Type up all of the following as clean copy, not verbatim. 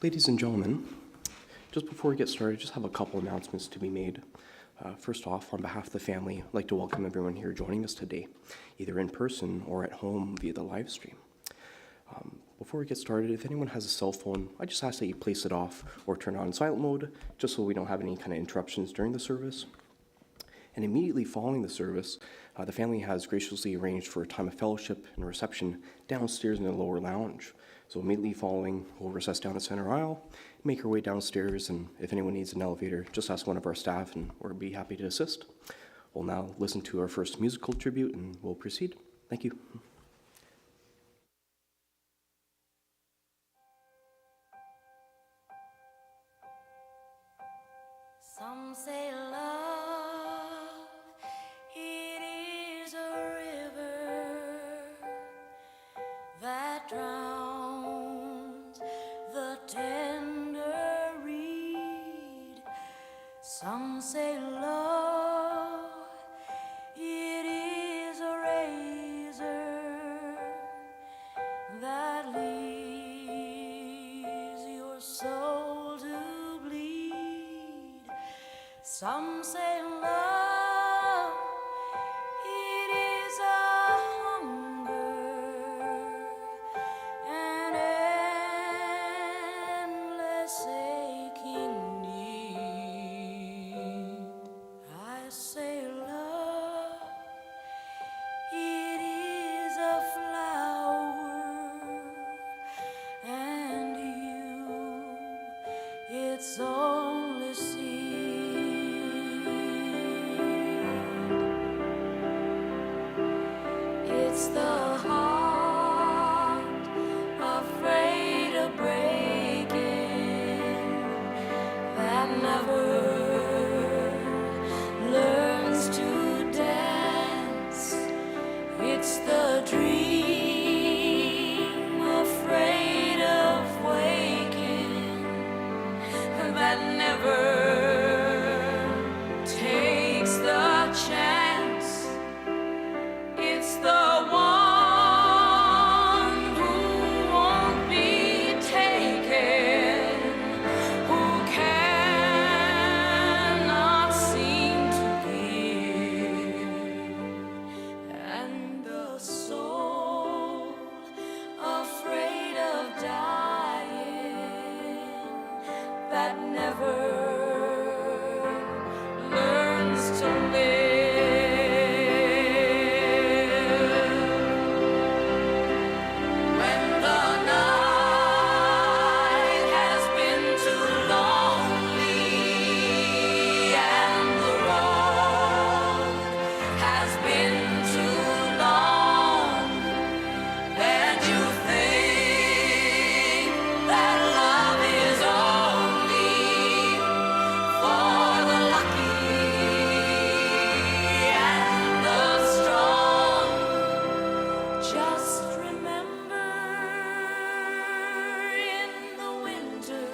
Ladies and gentlemen, just before we get started, I just have a couple announcements to be made. First off, on behalf of the family, I'd like to welcome everyone here joining us today, either in person or at home via the live stream. Before we get started, if anyone has a cell phone, I just ask that you place it off or turn it on silent mode, just so we don't have any kind of interruptions during the service. And immediately following the service, the family has graciously arranged for a time of fellowship and reception downstairs in the lower lounge. So immediately following, we'll recess down the center aisle, make our way downstairs, and if anyone needs an elevator, just ask one of our staff and we'll be happy to assist. We'll now listen to our first musical tribute and we'll proceed. Thank you. Some say love, it is a river that drowns the tender reed. Some say love, it is a razor that leaves your soul to bleed. Some say love, it is a hunger, an endless aching need. I say love, it is a flower, and you, its only seed. It's the heart afraid of breaking that never learns to dance. It's the dream afraid of waking that never takes the chance. It's the one who won't be taken, who cannot seem to give, and the soul afraid of dying that never learns to live. When the night has been too lonely and the road has been too long, and you think that love is only for the lucky and the strong, just remember in the winter,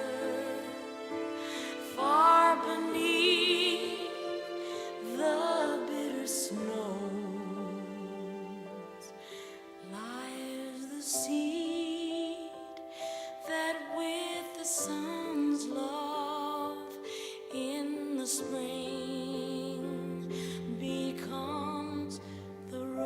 far beneath the bitter snows, lies the seed that with the sun's love in the spring becomes the rose.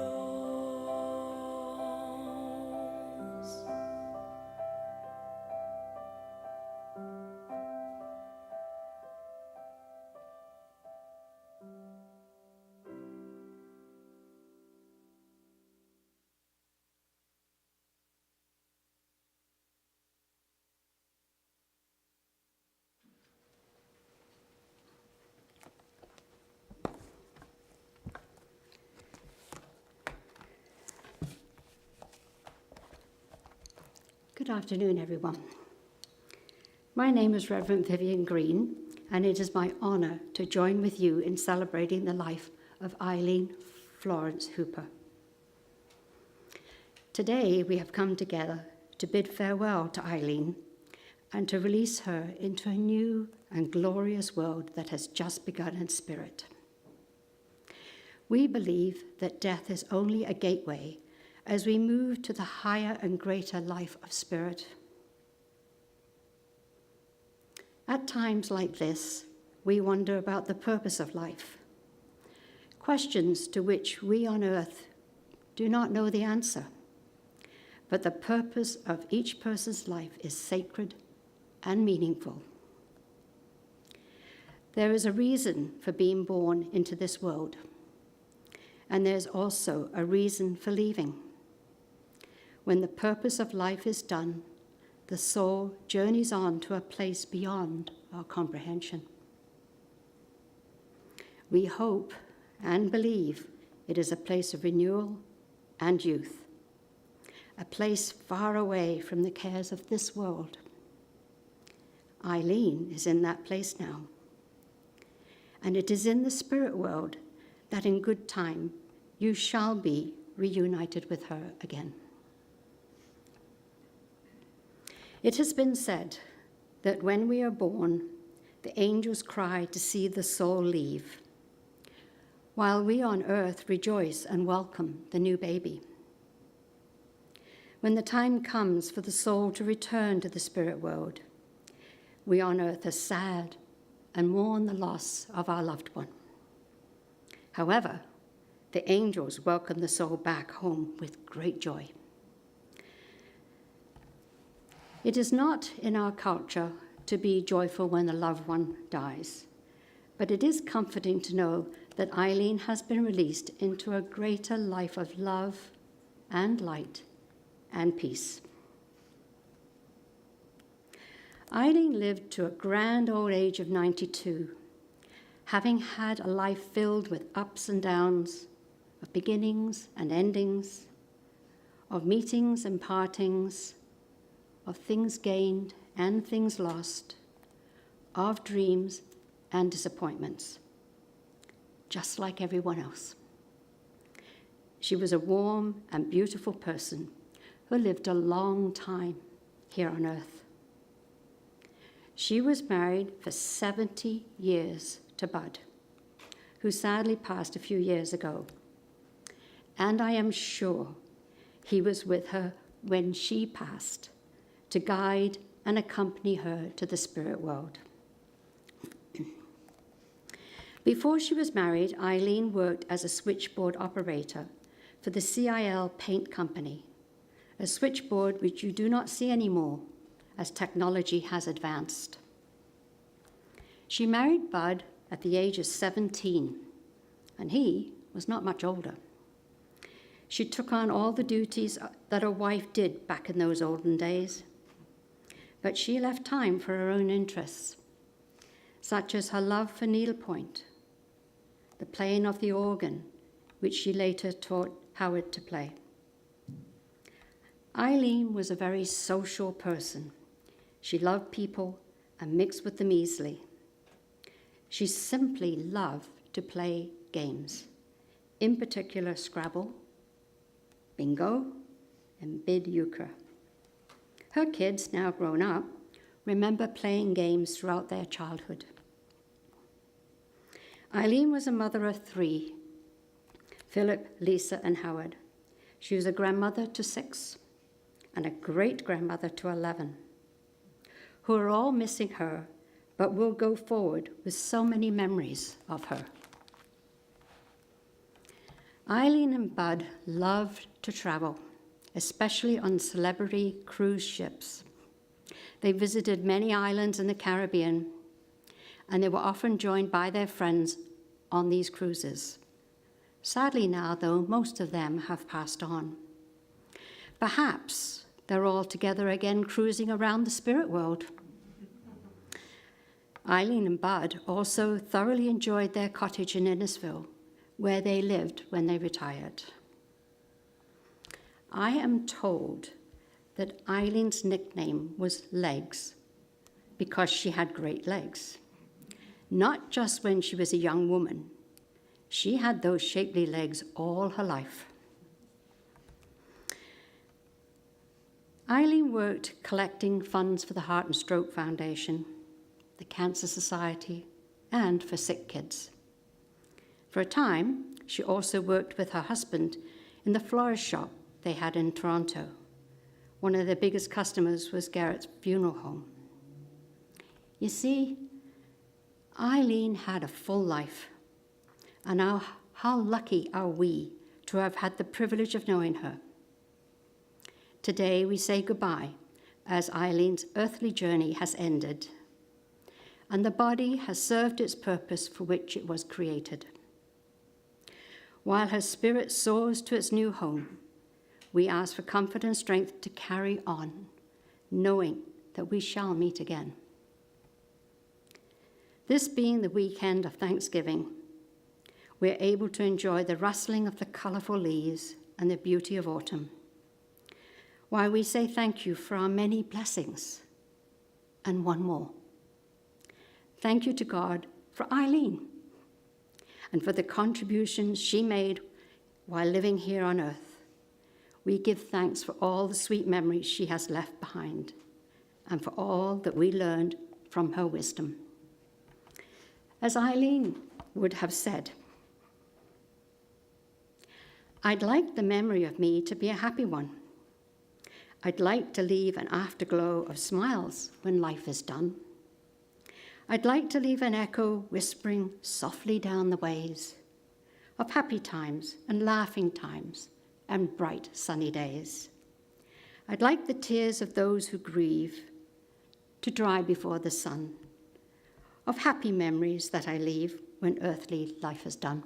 Good afternoon, everyone. My name is Reverend Vivian Green, and it is my honour to join with you in celebrating the life of Eileen Florence Hooper. Today, we have come together to bid farewell to Eileen and to release her into a new and glorious world that has just begun in spirit. We believe that death is only a gateway as we move to the higher and greater life of spirit. At times like this, we wonder about the purpose of life, questions to which we on earth do not know the answer. But the purpose of each person's life is sacred and meaningful. There is a reason for being born into this world, and there's also a reason for leaving. When the purpose of life is done, the soul journeys on to a place beyond our comprehension. We hope and believe it is a place of renewal and youth, a place far away from the cares of this world. Eileen is in that place now. And it is in the spirit world that in good time you shall be reunited with her again. It has been said that when we are born, the angels cry to see the soul leave, while we on earth rejoice and welcome the new baby. When the time comes for the soul to return to the spirit world, we on earth are sad and mourn the loss of our loved one. However, the angels welcome the soul back home with great joy. It is not in our culture to be joyful when a loved one dies, but it is comforting to know that Eileen has been released into a greater life of love and light and peace. Eileen lived to a grand old age of 92, having had a life filled with ups and downs, of beginnings and endings, of meetings and partings, of things gained and things lost, of dreams and disappointments, just like everyone else. She was a warm and beautiful person who lived a long time here on earth. She was married for 70 years to Bud, who sadly passed a few years ago. And I am sure he was with her when she passed to guide and accompany her to the spirit world. Before she was married, Eileen worked as a switchboard operator for the CIL Paint Company, a switchboard which you do not see anymore as technology has advanced. She married Bud at the age of 17, and he was not much older. She took on all the duties that a wife did back in those olden days, but she left time for her own interests, such as her love for needlepoint, the playing of the organ, which she later taught Howard to play. Eileen was a very social person. She loved people and mixed with them easily. She simply loved to play games, in particular Scrabble, bingo, and bid euchre. Her kids, now grown up, remember playing games throughout their childhood. Eileen was a mother of 3, Philip, Lisa, and Howard. She was a grandmother to 6 and a great-grandmother to 11, who are all missing her, but will go forward with so many memories of her. Eileen and Bud loved to travel, especially on celebrity cruise ships. They visited many islands in the Caribbean, and they were often joined by their friends on these cruises. Sadly now, though, most of them have passed on. Perhaps they're all together again cruising around the spirit world. Eileen and Bud also thoroughly enjoyed their cottage in Innisfil, where they lived when they retired. I am told that Eileen's nickname was Legs because she had great legs. Not just when she was a young woman. She had those shapely legs all her life. Eileen worked collecting funds for the Heart and Stroke Foundation, the Cancer Society, and for sick kids. For a time, she also worked with her husband in the florist shop they had in Toronto. One of their biggest customers was Garrett's funeral home. You see, Eileen had a full life, and how lucky are we to have had the privilege of knowing her. Today we say goodbye as Eileen's earthly journey has ended, and the body has served its purpose for which it was created. While her spirit soars to its new home, we ask for comfort and strength to carry on, knowing that we shall meet again. This being the weekend of Thanksgiving, we're able to enjoy the rustling of the colourful leaves and the beauty of autumn, while we say thank you for our many blessings, and one more. Thank you to God for Eileen and for the contributions she made while living here on earth. We give thanks for all the sweet memories she has left behind and for all that we learned from her wisdom. As Eileen would have said, I'd like the memory of me to be a happy one. I'd like to leave an afterglow of smiles when life is done. I'd like to leave an echo whispering softly down the ways of happy times and laughing times and bright sunny days. I'd like the tears of those who grieve to dry before the sun, of happy memories that I leave when earthly life is done.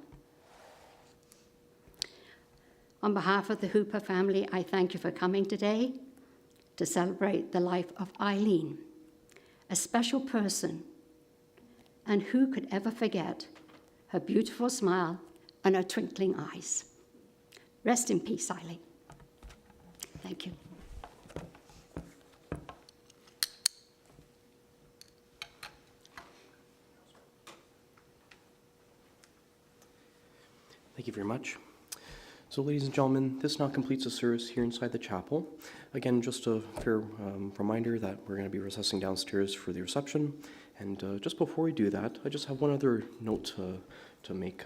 On behalf of the Hooper family, I thank you for coming today to celebrate the life of Eileen, a special person, and who could ever forget her beautiful smile and her twinkling eyes. Rest in peace, Eileen. Thank you. Thank you very much. So, ladies and gentlemen, this now completes the service here inside the chapel. Again, just a fair reminder that we're going to be recessing downstairs for the reception. And just before we do that, I just have one other note to make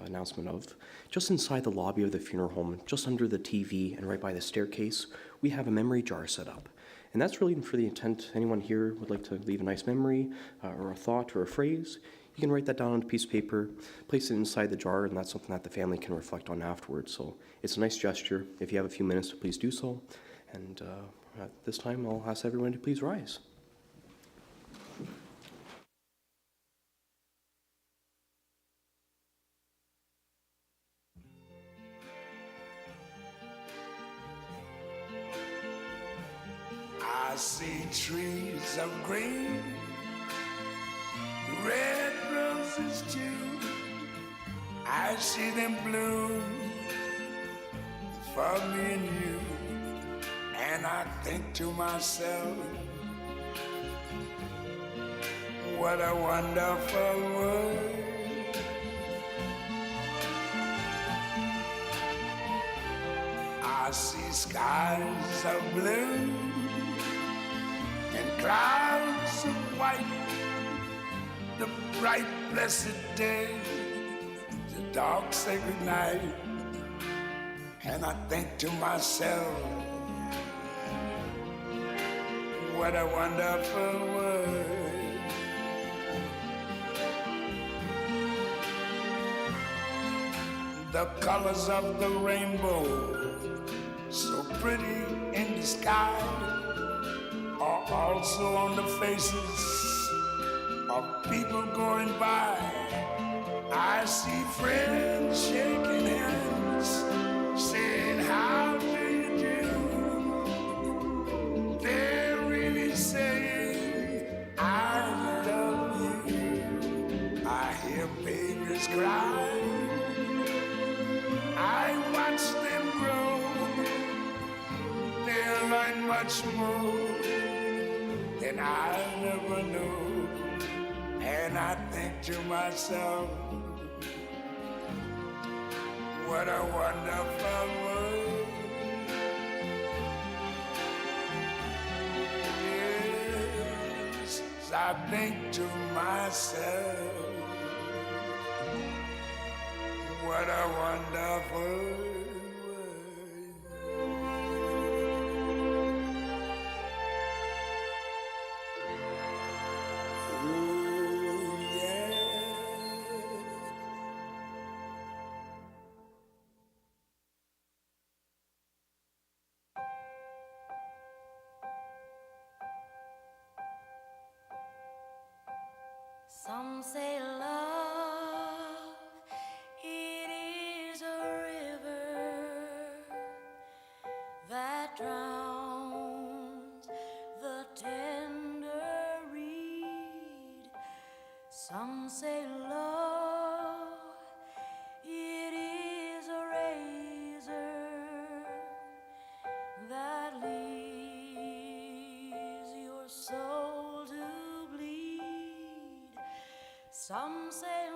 announcement of. Just inside the lobby of the funeral home, just under the TV and right by the staircase, we have a memory jar set up. And that's really for the intent, anyone here would like to leave a nice memory or a thought or a phrase, you can write that down on a piece of paper, place it inside the jar, and that's something that the family can reflect on afterwards. So it's a nice gesture. If you have a few minutes to please do so. And at this time, I'll ask everyone to please rise. I see trees of green, red roses too. I see them bloom for me and you. And I think to myself, what a wonderful world. I see skies of blue and clouds of white, the bright blessed day, the dark sacred night. And I think to myself, what a wonderful world. The colors of the rainbow, so pretty in the sky, are also on the faces of people going by. I see friends shaking hands, saying, how do you do? They're really saying, I love you. I hear babies cry, I watch them grow. They'll learn much more than I never knew. And I think to myself, what a wonderful world. Yes, I think to myself, what a wonderful world. Some say